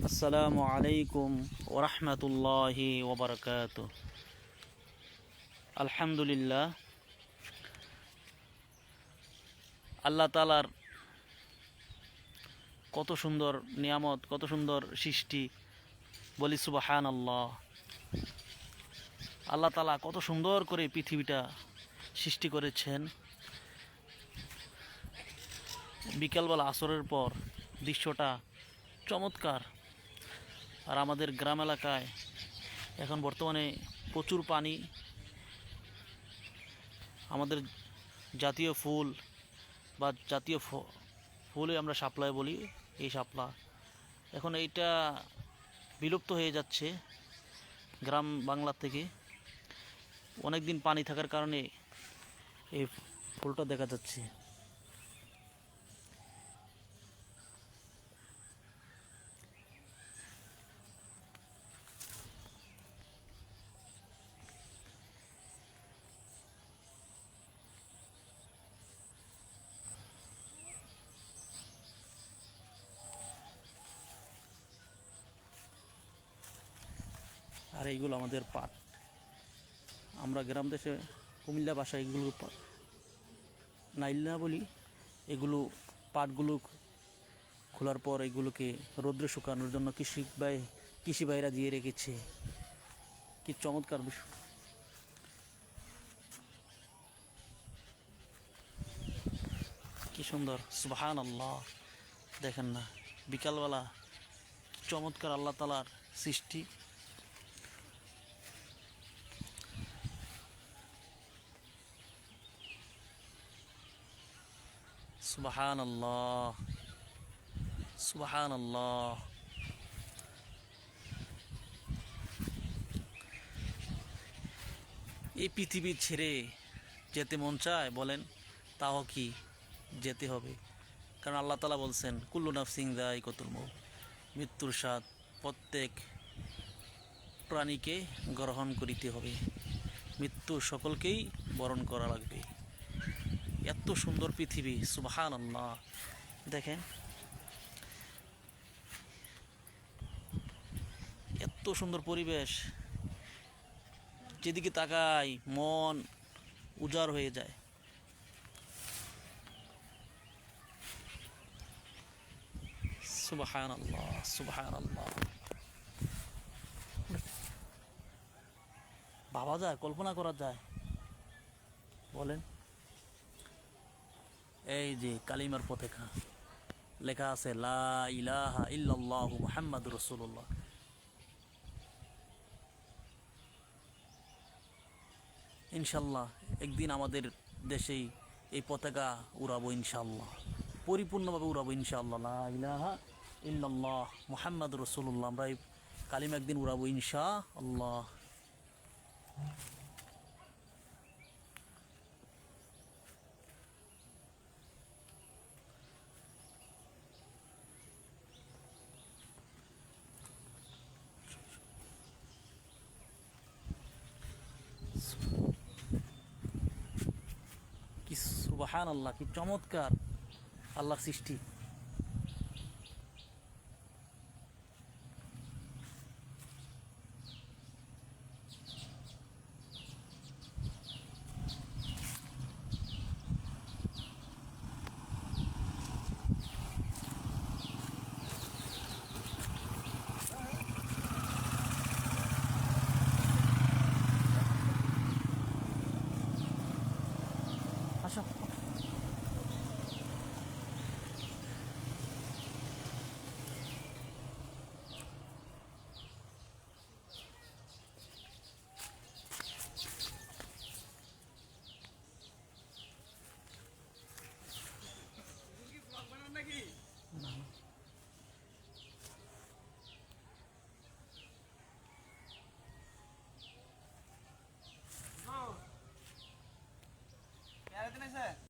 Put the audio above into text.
আসসালামু আলাইকুম ওরহমতুল্লাহি ওবরকাত। আলহামদুলিল্লাহ, আল্লাহ তালার কত সুন্দর নিয়ামত, কত সুন্দর সৃষ্টি, বলি সুবহান আল্লাহ। আল্লাহ তালা কত সুন্দর করে পৃথিবীটা সৃষ্টি করেছেন। বিকালবেলা আসরের পর দৃশ্যটা চমৎকার। আর আমাদের গ্রাম এলাকায় এখন বর্তমানে প্রচুর পানি। আমাদের জাতীয় ফুল বা জাতীয় ফুলে আমরা শাপলা বলি, এই শাপলা এখন এইটা বিলুপ্ত হয়ে যাচ্ছে গ্রাম বাংলা থেকে। অনেক দিন পানি থাকার কারণে এই ফুলটা দেখা যাচ্ছে। আর এইগুলো আমাদের পাট। আমরা গ্রাম দেশে কুমিল্লা ভাষায় এগুলো নাইল্লা বলি। এগুলো পাটগুলো খোলার পর এগুলোকে রৌদ্রে শুকানোর জন্য কৃষি ভাইরা দিয়ে রেখেছে। কি চমৎকার বিষয়! কি সুন্দর! সুবহান আল্লাহ। দেখেন না, বিকালবেলা চমৎকার আল্লাহ তালার সৃষ্টি। সুবহান আল্লাহ, সুবহান আল্লাহ। এই পৃথিবী ছেড়ে যেতে মন চায় বলেন, তাও কি যেতে হবে? কারণ আল্লাহ তালা বলছেন, কুল্লু নাফসিন যায়িকাতুল মউত, মৃত্যুর স্বাদ প্রত্যেক প্রাণীকে গ্রহণ করিতে হবে। মৃত্যু সকলকেই বরণ করা লাগবে। এত সুন্দর পৃথিবী, সুবহান আল্লাহ। দেখেন, এত সুন্দর পরিবেশ, যেদিকে তাকাই মন উজাড় হয়ে যায়। সুবহান আল্লাহ, সুবহান আল্লাহ। ভাবা যায়, কল্পনা করা যায় বলেন? এই যে কালিমার পতাকা লেখা আছে, লা ইলাহা ইল্লাল্লাহু মুহাম্মাদুর রাসূলুল্লাহ। ইনশাল্লাহ একদিন আমাদের দেশেই এই পতাকা উড়াবো ইনশাল্লাহ, পরিপূর্ণভাবে উড়াবো ইনশাল্লাহ। লা ইলাহা ইল্লাল্লাহ মুহাম্মাদুর রাসূলুল্লাহ, আমরা এই কালিমা একদিন উড়াবো ইনশাআল্লাহ। কি সুবহান আল্লাহ, কি চমৎকার আল্লাহর সৃষ্টি! আসো।